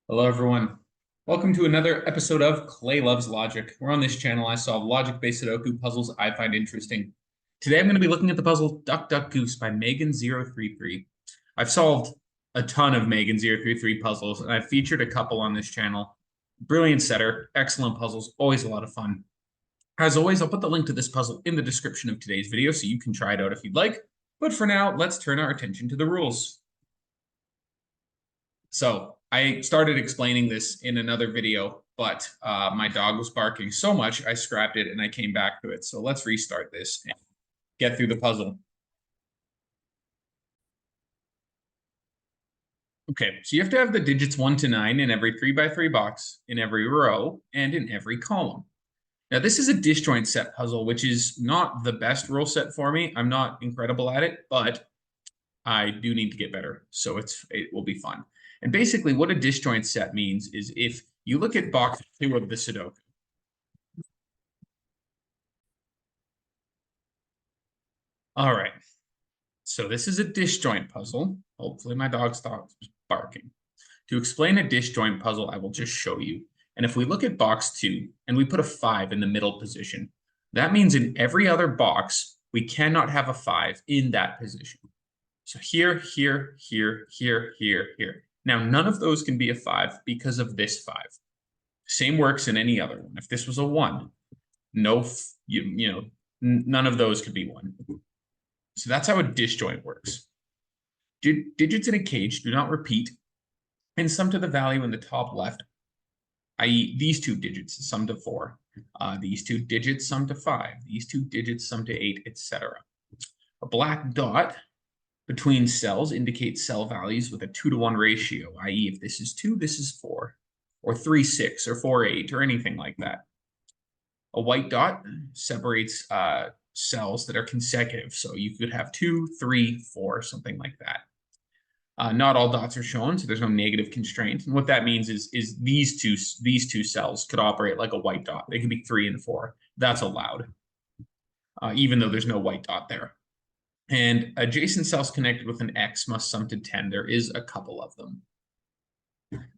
Hello, everyone. Welcome to another episode of Clay Loves Logic, where on this channel I solve logic-based Sudoku puzzles I find interesting. Today I'm going to be looking at the puzzle Duck-Duck-Goose by Meggen033. I've solved a ton of Meggen033 puzzles, and I've featured a couple on this channel. Brilliant setter, excellent puzzles, always a lot of fun. As always, I'll put the link to this puzzle in the description of today's video so you can try it out if you'd like. But for now, let's turn our attention to the rules. So I started explaining this in another video, but my dog was barking so much, I scrapped it and I came back to it. So let's restart this and get through the puzzle. Okay, so you have to have the digits 1 to 9 in every 3x3 box, in every row, and in every column. Now, this is a disjoint set puzzle, which is not the best rule set for me. I'm not incredible at it, but I do need to get better, so it will be fun. And basically, what a disjoint set means is if you look at box 2 of the Sudoku. All right, so this is a disjoint puzzle. Hopefully my dog stops barking. To explain a disjoint puzzle, I will just show you. And if we look at box 2 and we put a 5 in the middle position, that means in every other box, we cannot have a 5 in that position. So here, here, here, here, here, here. Now, none of those can be a 5 because of this 5. Same works in any other one. If this was a 1, none of those could be 1. So that's how a disjoint works. Digits in a cage do not repeat and sum to the value in the top left, i.e. these two digits sum to 4. These two digits sum to 5. These two digits sum to 8, etc. A black dot between cells indicates cell values with a 2-to-1 ratio, i.e. if this is 2, this is 4, or 3, 6, or 4, 8, or anything like that. A white dot separates cells that are consecutive, so you could have 2, 3, 4, something like that. Not all dots are shown, so there's no negative constraint. And what that means is these two cells could operate like a white dot. They could be 3 and 4. That's allowed, even though there's no white dot there. And adjacent cells connected with an X must sum to 10. There is a couple of them.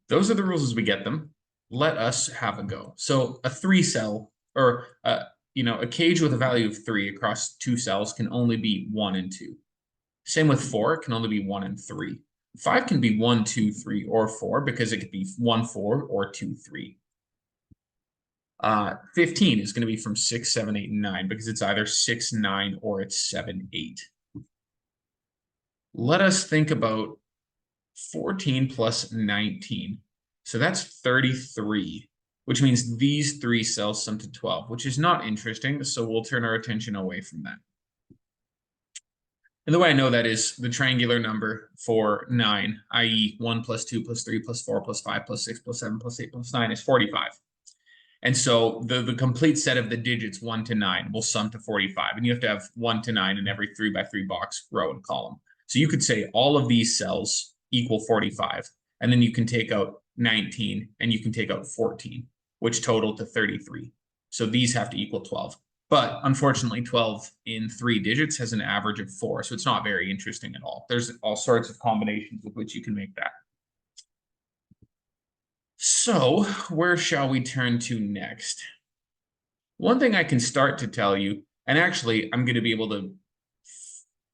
Those are the rules as we get them. Let us have a go. So a 3-cell, or a cage with a value of 3 across 2 cells can only be 1 and 2. Same with 4, it can only be 1 and 3. 5 can be 1, 2, 3, or 4 because it could be 1, 4, or 2, 3. 15 is going to be from 6, 7, 8, and 9 because it's either 6, 9, or it's 7, 8. Let us think about 14 plus 19. So that's 33, which means these 3 cells sum to 12, which is not interesting. So we'll turn our attention away from that. And the way I know that is the triangular number for 9, i.e. 1 plus 2 plus 3 plus 4 plus 5 plus 6 plus 7 plus 8 plus 9 is 45. And so the complete set of the digits 1 to 9 will sum to 45. And you have to have 1 to 9 in every 3x3 box, row, and column. So you could say all of these cells equal 45. And then you can take out 19 and you can take out 14, which total to 33. So these have to equal 12. But unfortunately, 12 in 3 digits has an average of 4. So it's not very interesting at all. There's all sorts of combinations with which you can make that. So where shall we turn to next? One thing I can start to tell you, and actually I'm going to be able to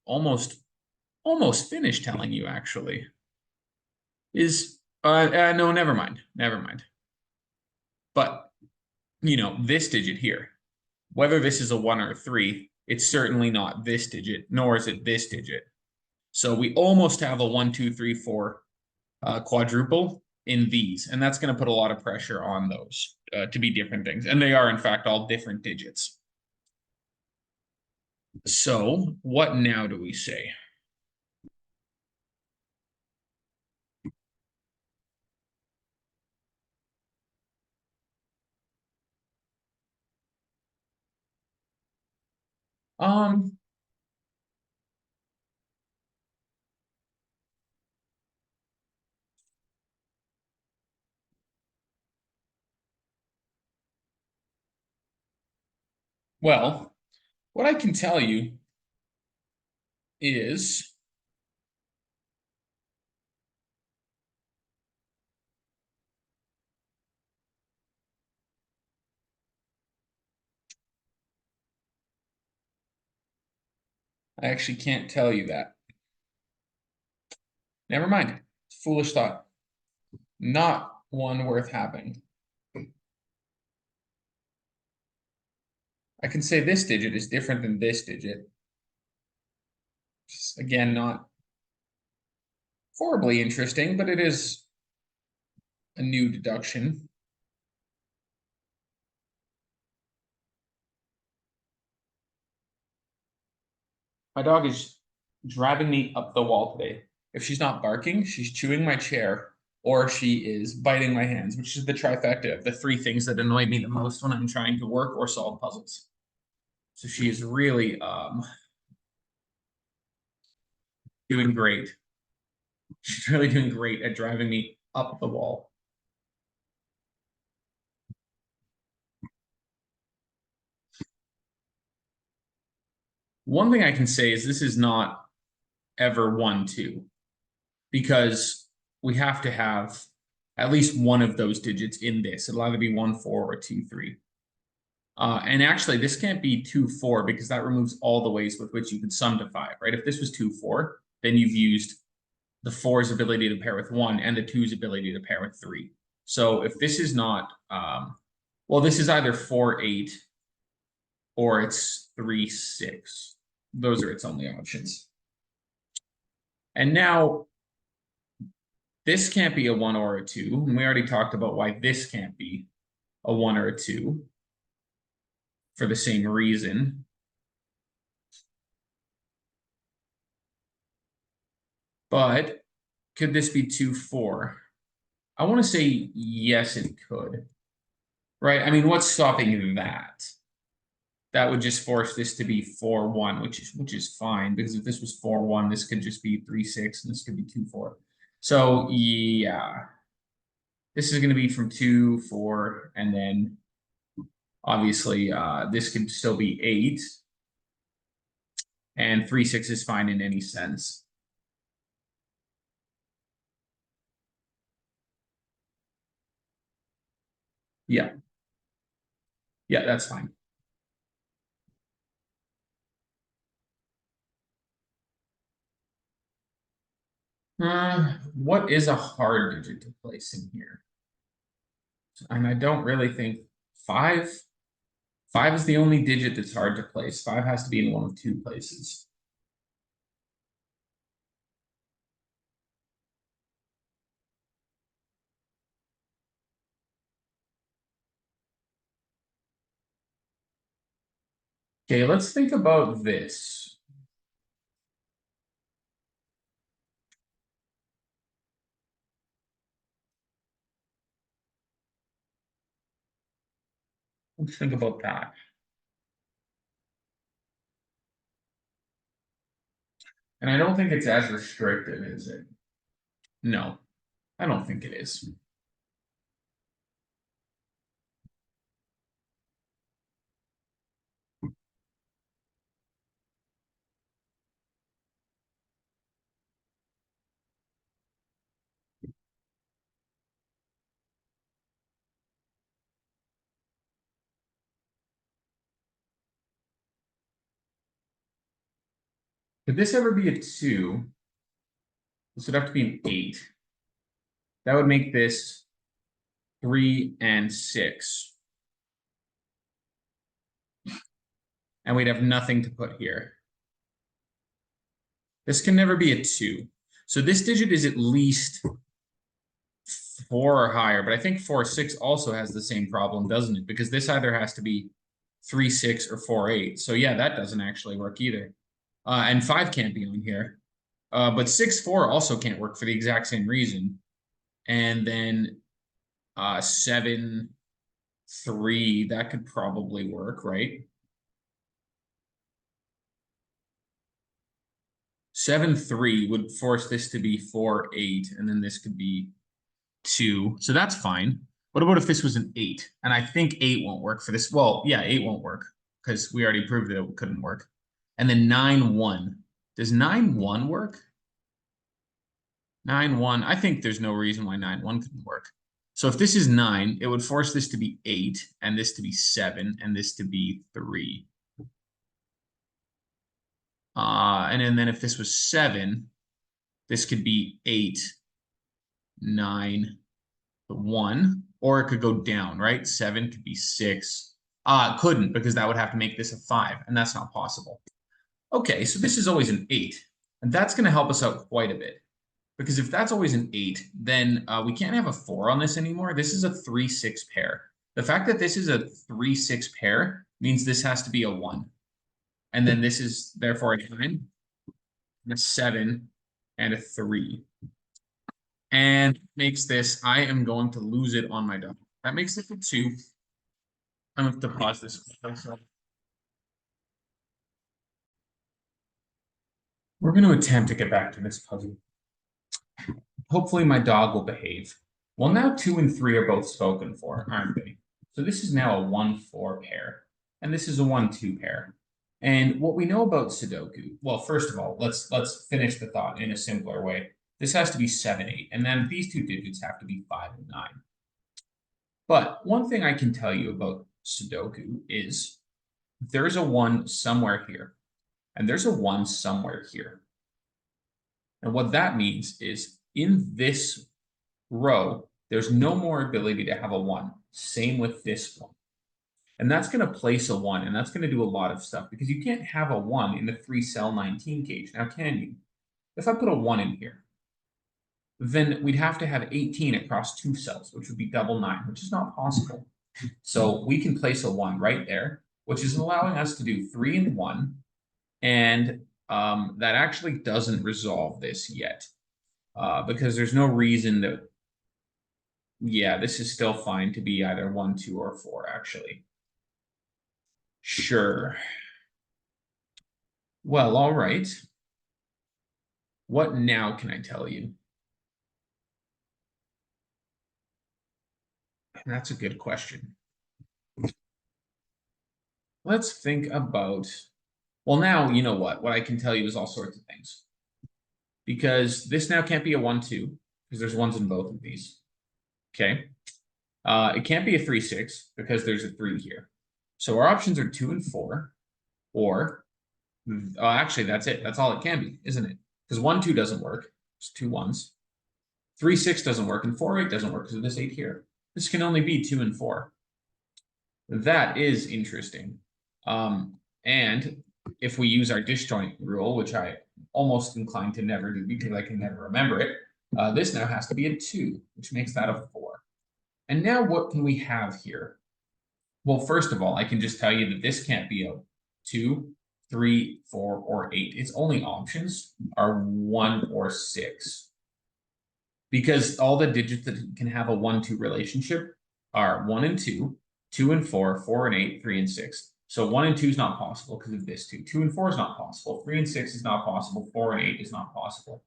almost finish telling you actually, is, no, never mind. But, this digit here, whether this is a 1 or a 3, it's certainly not this digit, nor is it this digit. So we almost have a 1, 2, 3, 4 quadruple in these, and that's going to put a lot of pressure on those to be different things. And they are, in fact, all different digits. So what now do we say? Well, what I can tell you is, I actually can't tell you that. Never mind. Foolish thought. Not one worth having. I can say this digit is different than this digit. Again, not horribly interesting, but it is a new deduction. My dog is driving me up the wall today. If she's not barking, she's chewing my chair, or she is biting my hands, which is the trifecta of the three things that annoy me the most when I'm trying to work or solve puzzles. So she is really doing great. She's really doing great at driving me up the wall. One thing I can say is this is not ever 1, 2, because we have to have at least one of those digits in this. It'll either be 1, 4 or 2, 3. And actually, this can't be 2, 4 because that removes all the ways with which you could sum to 5, right? If this was 2, 4, then you've used the 4's ability to pair with 1 and the 2's ability to pair with 3. So if this is not, well, this is either 4, 8, or it's 3, 6. Those are its only options. And now, this can't be a 1 or a 2. And we already talked about why this can't be a 1 or a 2 for the same reason. But could this be 2, 4? I want to say yes, it could. Right? I mean, what's stopping that? That would just force this to be 4, 1, which is fine, because if this was 4, 1, this could just be 3, 6, and this could be 2, 4. So yeah. This is going to be from 2, 4, and then obviously this could still be 8. And 3, 6 is fine in any sense. Yeah. Yeah, that's fine. What is a hard digit to place in here? And I don't really think 5. 5 is the only digit that's hard to place. 5 has to be in one of 2 places. Okay, let's think about this. Let's think about that. And I don't think it's as restrictive, is it? No, I don't think it is. Could this ever be a 2? This would have to be an 8. That would make this 3 and 6. And we'd have nothing to put here. This can never be a 2. So this digit is at least 4 or higher, but I think 4, 6 also has the same problem, doesn't it? Because this either has to be 3, 6 or 4, 8. So yeah, that doesn't actually work either. And 5 can't be on here. But 6, 4 also can't work for the exact same reason. And then 7, 3, that could probably work, right? 7, 3 would force this to be 4, 8, and then this could be 2. So that's fine. What about if this was an 8? And I think 8 won't work for this. Well, yeah, 8 won't work because we already proved that it couldn't work. And then 9, 1. Does 9, 1 work? 9, 1. I think there's no reason why 9, 1 couldn't work. So if this is 9, it would force this to be 8, and this to be 7, and this to be 3. And then if this was 7, this could be 8, 9, 1, or it could go down, right? 7 could be 6. It couldn't, because that would have to make this a 5, and that's not possible. Okay, so this is always an 8, and that's going to help us out quite a bit. Because if that's always an 8, then we can't have a 4 on this anymore. This is a 3-6 pair. The fact that this is a 3-6 pair means this has to be a 1. And then this is therefore a 9, a 7, and a 3. And makes this, I am going to lose it on my dog. That makes it a 2. I'm going to have to pause this. We're going to attempt to get back to this puzzle. Hopefully my dog will behave. Well, now 2 and 3 are both spoken for, aren't they? So this is now a 1-4 pair, and this is a 1-2 pair. And what we know about Sudoku, well, first of all, let's finish the thought in a simpler way. This has to be 7, 8, and then these two digits have to be 5 and 9. But one thing I can tell you about Sudoku is there's a 1 somewhere here, and there's a 1 somewhere here. And what that means is in this row, there's no more ability to have a 1. Same with this one. And that's going to place a 1, and that's going to do a lot of stuff, because you can't have a 1 in the 3-cell 19 cage. Now, can you? If I put a 1 in here, then we'd have to have 18 across 2 cells, which would be double 9, which is not possible. So we can place a 1 right there, which is allowing us to do 3 and 1, and that actually doesn't resolve this yet, because there's no reason that, yeah, this is still fine to be either 1, 2, or 4, actually. Sure. Well, all right. What now can I tell you? That's a good question. Let's think about, well, now, you know what? What I can tell you is all sorts of things. Because this now can't be a 1, 2, because there's 1s in both of these. Okay. It can't be a 3, 6, because there's a 3 here. So our options are 2 and 4, or, actually, that's it. That's all it can be, isn't it? Because 1, 2 doesn't work. It's 2 1s. 3, 6 doesn't work, and 4, 8 doesn't work because of this 8 here. This can only be 2 and 4. That is interesting. And if we use our disjoint rule, which I almost inclined to never do because I can never remember it, this now has to be a 2, which makes that a 4. And now what can we have here? Well, first of all, I can just tell you that this can't be a 2, 3, 4, or 8. Its only options are 1 or 6. Because all the digits that can have a 1, 2 relationship are 1 and 2, 2 and 4, 4 and 8, 3 and 6. So 1 and 2 is not possible because of this 2. 2 and 4 is not possible. 3 and 6 is not possible. 4 and 8 is not possible.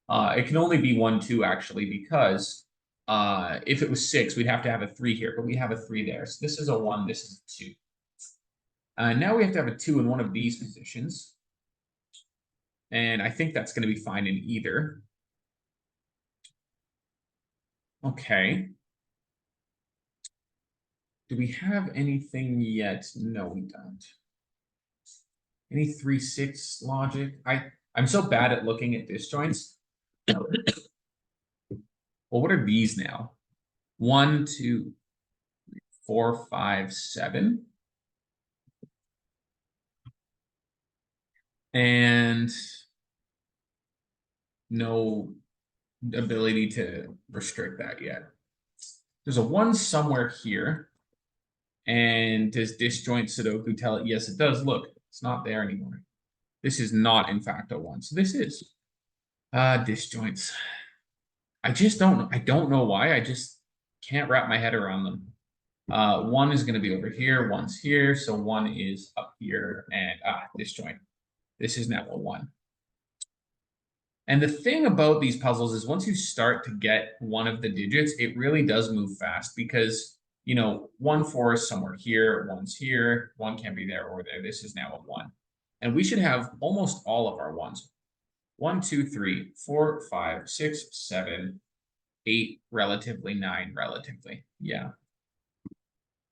It can only be 1, 2, actually, because if it was 6, we'd have to have a 3 here, but we have a 3 there. So this is a 1, this is a 2. Now we have to have a 2 in one of these positions. And I think that's going to be fine in either. Okay. Do we have anything yet? No, we don't. Any 3, 6 logic? I'm so bad at looking at disjoints. Well, what are these now? 1, 2, 4, 5, 7. And no ability to restrict that yet. There's a 1 somewhere here. And does disjoint Sudoku tell it? Yes, it does. Look, it's not there anymore. This is not, in fact, a 1. So this is disjoints. I just don't know. I don't know why. I just can't wrap my head around them. 1 is going to be over here. 1's here. So 1 is up here. And disjoint. This is now a 1. And the thing about these puzzles is once you start to get one of the digits, it really does move fast because, you know, 1, 4 is somewhere here, 1's here, 1 can't be there or there. This is now a 1. And we should have almost all of our 1s. 1, 2, 3, 4, 5, 6, 7, 8, relatively, 9, relatively. Yeah.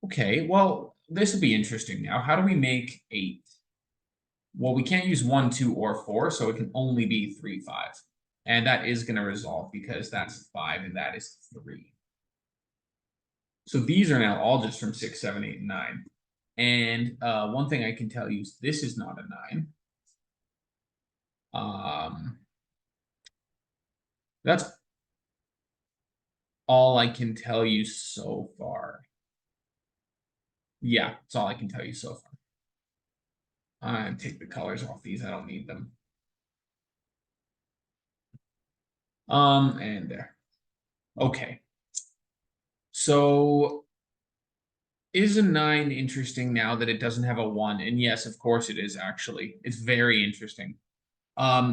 Okay, well, this would be interesting now. How do we make 8? Well, we can't use 1, 2, or 4, so it can only be 3, 5. And that is going to resolve because that's 5 and that is 3. So these are now all just from 6, 7, 8, and 9. And one thing I can tell you is this is not a 9. That's all I can tell you so far. Yeah, that's all I can tell you so far. Take the colors off these. I don't need them. And there. Okay. So is a 9 interesting now that it doesn't have a 1? And yes, of course it is actually. It's very interesting.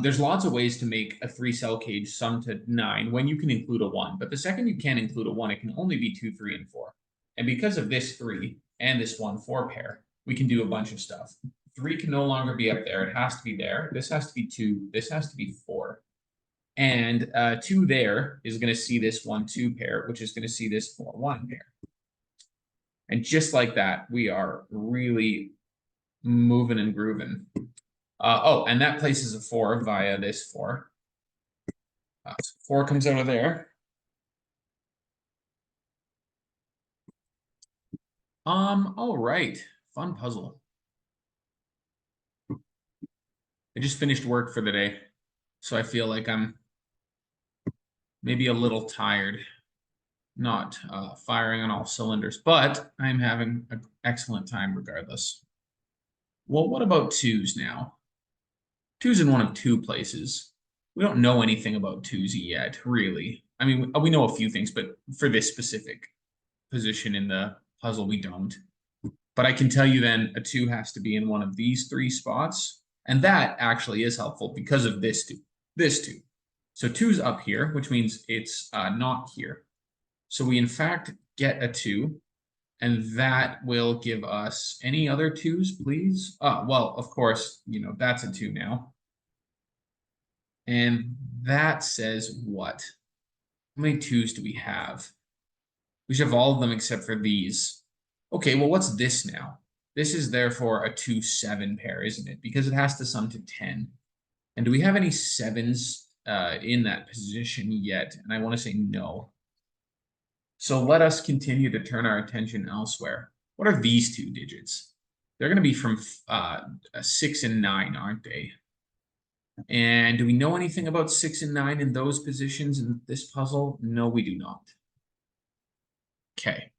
There's lots of ways to make a 3-cell cage sum to 9 when you can include a 1. But the second you can include a 1, it can only be 2, 3, and 4. And because of this 3 and this 1, 4 pair, we can do a bunch of stuff. 3 can no longer be up there. It has to be there. This has to be 2. This has to be 4. And 2 there is going to see this 1, 2 pair, which is going to see this 4, 1 pair. And just like that, we are really moving and grooving. Oh, and that places a 4 via this 4. So 4 comes out of there. All right. Fun puzzle. I just finished work for the day, so I feel like I'm maybe a little tired, not firing on all cylinders, but I'm having an excellent time regardless. Well, what about 2s now? 2's in one of 2 places. We don't know anything about 2's yet, really. I mean, we know a few things, but for this specific position in the puzzle, we don't. But I can tell you then a 2 has to be in one of these 3 spots. And that actually is helpful because of this 2. This 2. So 2's up here, which means it's not here. So we, in fact, get a 2. And that will give us any other 2's, please? Well, of course, that's a 2 now. And that says what? How many 2's do we have? We should have all of them except for these. Okay, well, what's this now? This is therefore a 2, 7 pair, isn't it? Because it has to sum to 10. And do we have any 7's in that position yet? And I want to say no. So let us continue to turn our attention elsewhere. What are these 2 digits? They're going to be from 6 and 9, aren't they? And do we know anything about 6 and 9 in those positions in this puzzle? No, we do not. Okay.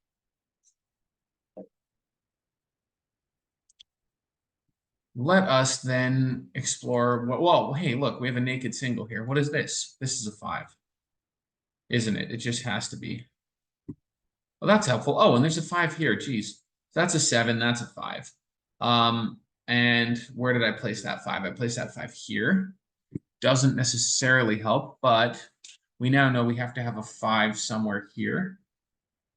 Let us then explore. Well, hey, look, we have a naked single here. What is this? This is a 5, isn't it? It just has to be. Well, that's helpful. Oh, and there's a 5 here. Geez. That's a 7. That's a 5. And where did I place that 5? I placed that 5 here. Doesn't necessarily help, but we now know we have to have a 5 somewhere here.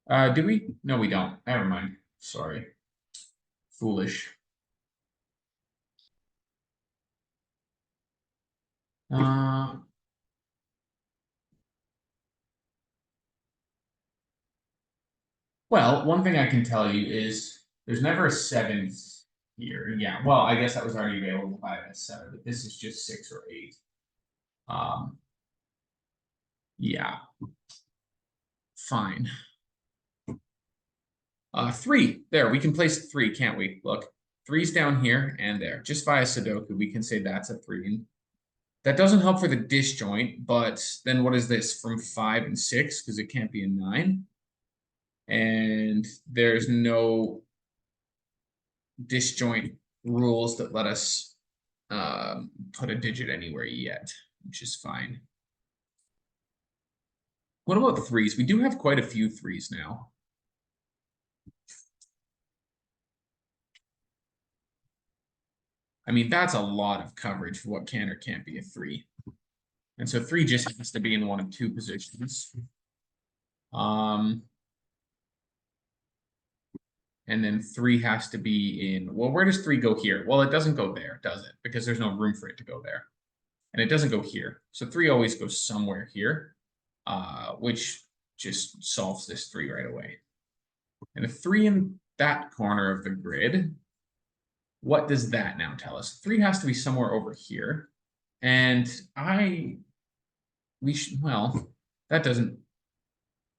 Do we? No, we don't. Never mind. Sorry. Foolish. Well, one thing I can tell you is there's never a 7 here. Yeah, well, I guess that was already available by a 7, but this is just 6 or 8. Yeah. Fine. 3. There, we can place 3, can't we? Look, 3's down here and there. Just via Sudoku, we can say that's a 3. That doesn't help for the disjoint, but then what is this? From 5 and 6, because it can't be a 9. And there's no disjoint rules that let us put a digit anywhere yet, which is fine. What about 3's? We do have quite a few 3's now. I mean, that's a lot of coverage for what can or can't be a 3. And so 3 just has to be in one of 2 positions. And then 3 has to be in, well, where does 3 go here? Well, it doesn't go there, does it? Because there's no room for it to go there. And it doesn't go here. So 3 always goes somewhere here, which just solves this 3 right away. And a 3 in that corner of the grid What does that now tell us? 3 has to be somewhere over here. And we should, well, that doesn't,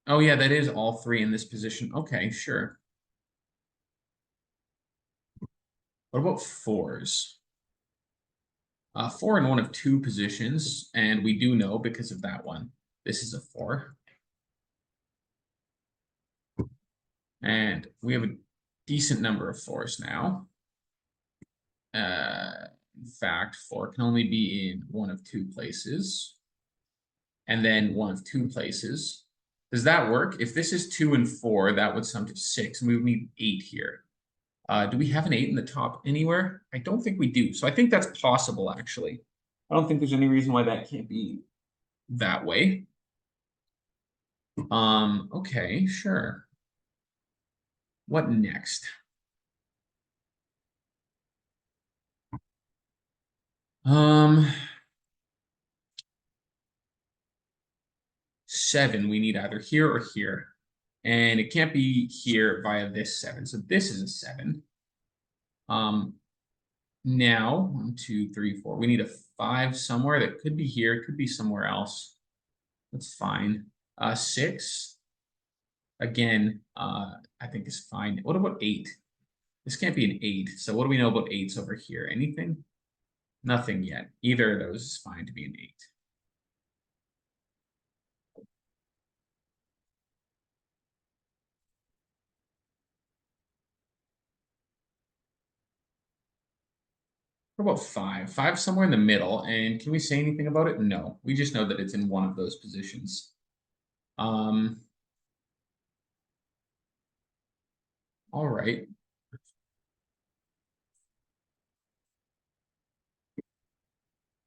oh yeah, that is all 3 in this position. Okay, sure. What about 4s? 4 in one of 2 positions, and we do know because of that one, this is a 4. And we have a decent number of 4s now. In fact, 4 can only be in one of 2 places. And then one of 2 places. Does that work? If this is 2 and 4, that would sum to 6, and we would need 8 here. Do we have an 8 in the top anywhere? I don't think we do. So I think that's possible, actually. I don't think there's any reason why that can't be that way. Okay, sure. What next? Seven, we need either here or here. And it can't be here via this 7. So this is a 7. Now 1, 2, 3, 4. We need a 5 somewhere. That could be here, it could be somewhere else. That's fine. 6. Again, I think is fine. What about 8? This can't be an 8. So what do we know about 8s over here? Anything? Nothing yet. Either of those is fine to be an 8. What about 5? 5 somewhere in the middle. And can we say anything about it? No. We just know that it's in one of those positions. All right.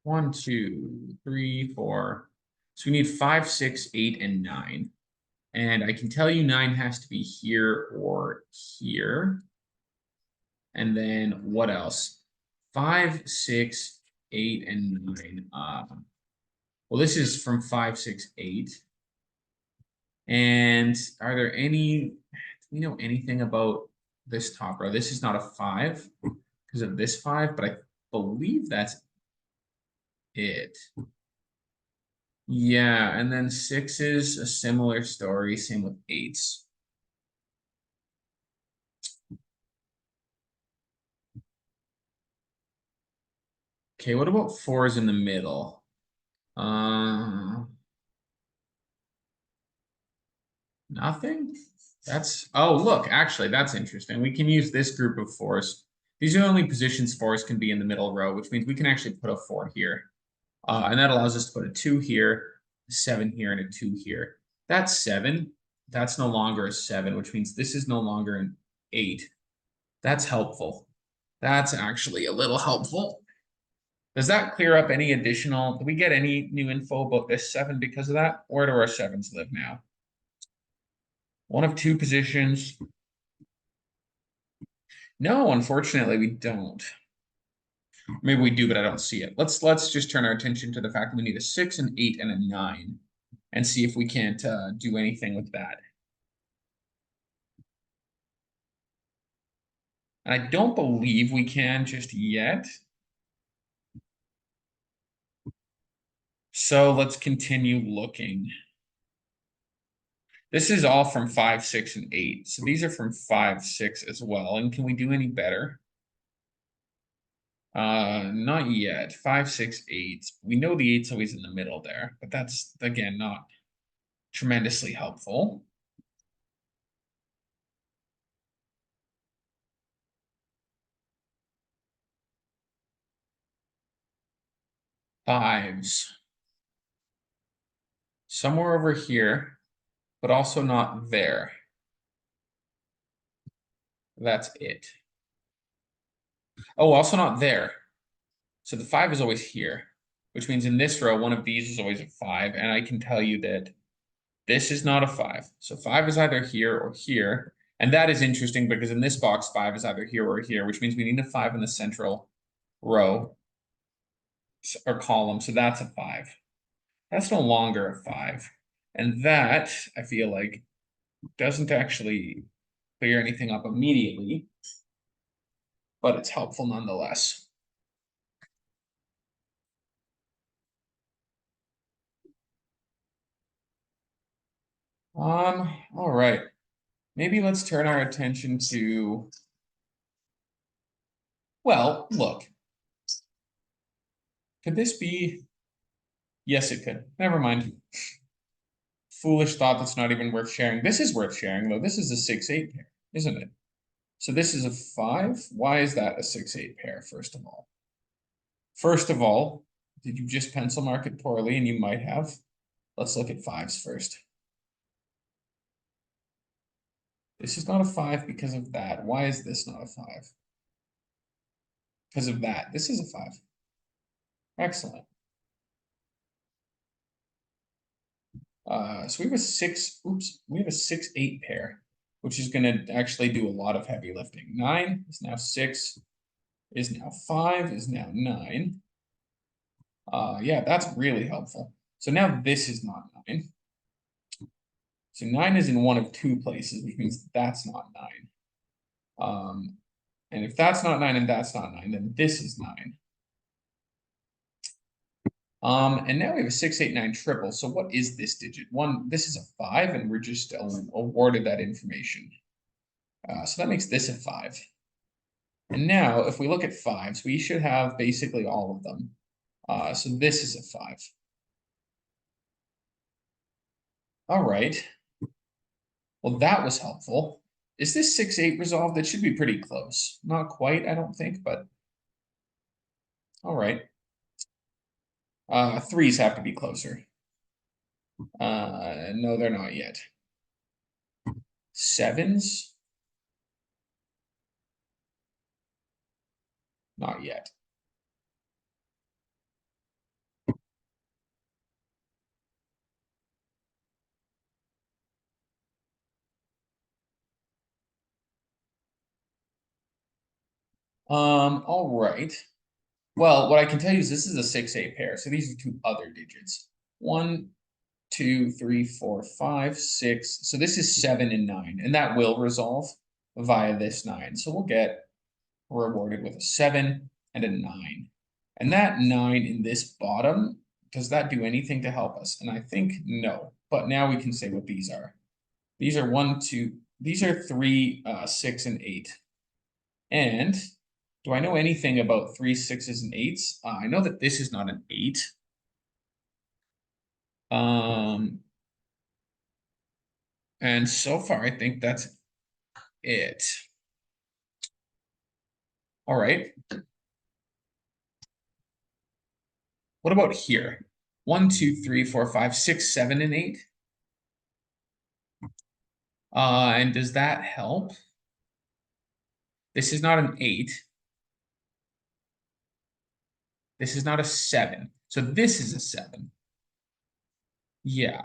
One, 2, 3, 4. So we need 5, 6, 8, and 9. And I can tell you 9 has to be here or here. And then what else? 5, 6, 8, and 9. Well, this is from 5, 6, 8. And are there any, do we know anything about this top row? This is not a 5 because of this 5, but I believe that's it. Yeah, and then 6 is a similar story, same with 8s. Okay, what about 4s in the middle? Nothing? That's, oh, look, actually, that's interesting. We can use this group of 4s. These are the only positions 4s can be in the middle row, which means we can actually put a 4 here. And that allows us to put a 2 here, a 7 here, and a 2 here. That's 7. That's no longer a 7, which means this is no longer an 8. That's helpful. That's actually a little helpful. Does that clear up any additional, do we get any new info about this 7 because of that? Where do our 7s live now? One of 2 positions. No, unfortunately, we don't. Maybe we do, but I don't see it. Let's just turn our attention to the fact that we need a 6, an 8, and a 9, and see if we can't do anything with that. And I don't believe we can just yet. So let's continue looking. This is all from 5, 6, and 8. So these are from 5, 6 as well. And can we do any better? Not yet. 5, 6, 8. We know the 8's always in the middle there, but that's, again, not tremendously helpful. Fives. Somewhere over here, but also not there. That's it. Oh, also not there. So the 5 is always here, which means in this row, one of these is always a 5. And I can tell you that this is not a 5. So 5 is either here or here. And that is interesting because in this box, 5 is either here or here, which means we need a 5 in the central row or column. So that's a 5. That's no longer a 5. And that, I feel like, doesn't actually clear anything up immediately. but it's helpful nonetheless. All right. Maybe let's turn our attention to, well, look. Could this be? Yes, it could. Never mind. Foolish thought that's not even worth sharing. This is worth sharing, though. This is a 6-8 pair, isn't it? So this is a 5. Why is that a 6-8 pair, first of all? First of all, did you just pencil mark it poorly? And you might have. Let's look at 5s first. This is not a 5 because of that. Why is this not a 5? Because of that. This is a 5. Excellent. So we have a 6, oops, we have a 6-8 pair, which is going to actually do a lot of heavy lifting. 9 is now 6, is now 5, is now 9. Yeah, that's really helpful. So now this is not 9. So 9 is in one of 2 places, which means that's not 9. And if that's not 9 and that's not 9, then this is 9. And now we have a 6, 8, 9 triple. So what is this digit? This is a 5, and we're just awarded that information. So that makes this a 5. And now, if we look at 5s, we should have basically all of them. So this is a 5. All right. Well, that was helpful. Is this 6, 8 resolved? It should be pretty close. Not quite, I don't think, but all right. 3s have to be closer. No, they're not yet. 7s? Not yet. All right. Well, what I can tell you is this is a 6, 8 pair. So these are 2 other digits. 1, 2, 3, 4, 5, 6. So this is 7 and 9, and that will resolve via this 9. So we're rewarded with a 7 and a 9. And that 9 in this bottom, does that do anything to help us? And I think no. But now we can say what these are. These are 1, 2, these are 3, 6, and 8. And do I know anything about 3, 6s, and 8s? I know that this is not an 8. And so far, I think that's it. All right. What about here? 1, 2, 3, 4, 5, 6, 7, and 8. And does that help? This is not an 8. This is not a 7. So this is a 7. Yeah,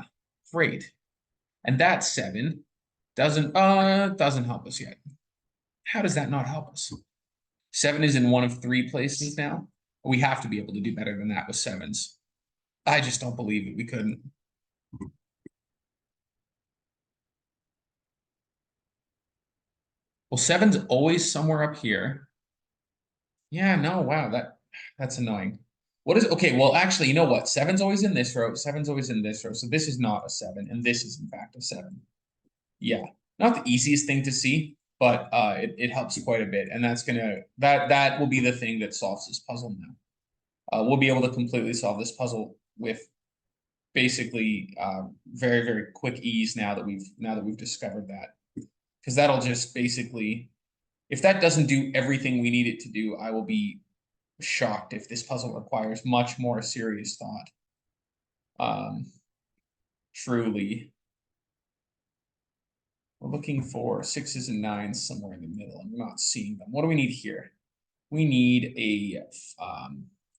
great. And that 7 doesn't help us yet. How does that not help us? 7 is in one of 3 places now. We have to be able to do better than that with 7s. I just don't believe it. We couldn't. Well, 7's always somewhere up here. Yeah, no, wow, that's annoying. What is, okay, well, actually, you know what? 7's always in this row, 7's always in this row. So this is not a 7, and this is in fact a 7. Yeah, not the easiest thing to see, but it helps quite a bit. And that will be the thing that solves this puzzle now. We'll be able to completely solve this puzzle with basically very, very quick ease now that we've discovered that. Because that'll just basically, if that doesn't do everything we need it to do, I will be shocked if this puzzle requires much more serious thought. Truly. We're looking for 6s and 9s somewhere in the middle, and we're not seeing them. What do we need here? We need a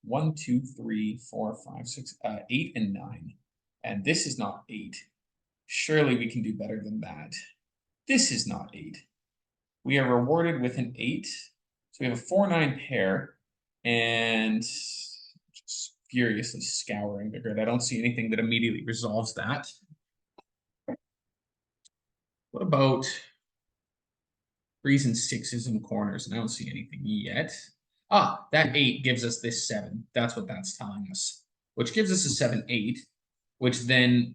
1, 2, 3, 4, 5, 6, 8, and 9. And this is not 8. Surely we can do better than that. This is not 8. We are rewarded with an 8. So we have a 4, 9 pair, and just furiously scouring the grid. I don't see anything that immediately resolves that. What about 3s and 6s in corners, and I don't see anything yet. Ah, that 8 gives us this 7. That's what that's telling us, which gives us a 7-8, which then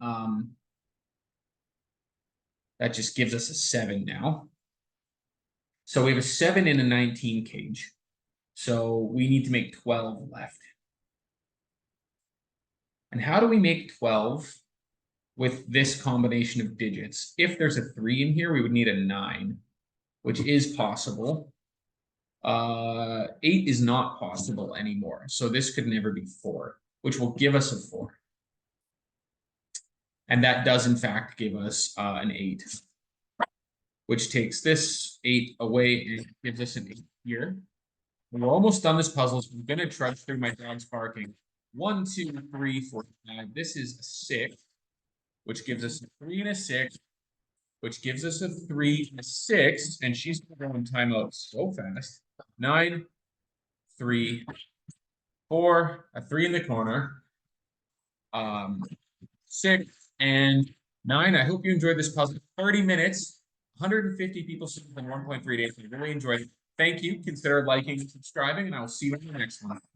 that just gives us a 7 now. So we have a 7 in a 19 cage. So we need to make 12 left. And how do we make 12 with this combination of digits? If there's a 3 in here, we would need a 9, which is possible. 8 is not possible anymore. So this could never be 4, which will give us a 4. And that does in fact give us an 8, which takes this 8 away and gives us an 8 here. We're almost done this puzzle, so I'm going to trudge through my dog's barking. 1, 2, 3, 4, 5. This is a 6, which gives us a 3 and a 6, which gives us a 3 and a 6, and she's going timeout so fast. 9, 3, 4, a 3 in the corner. 6 and 9. I hope you enjoyed this puzzle. 30 minutes, 150 people in 1.3 days. I really enjoyed it. Thank you. Consider liking and subscribing, and I will see you in the next one.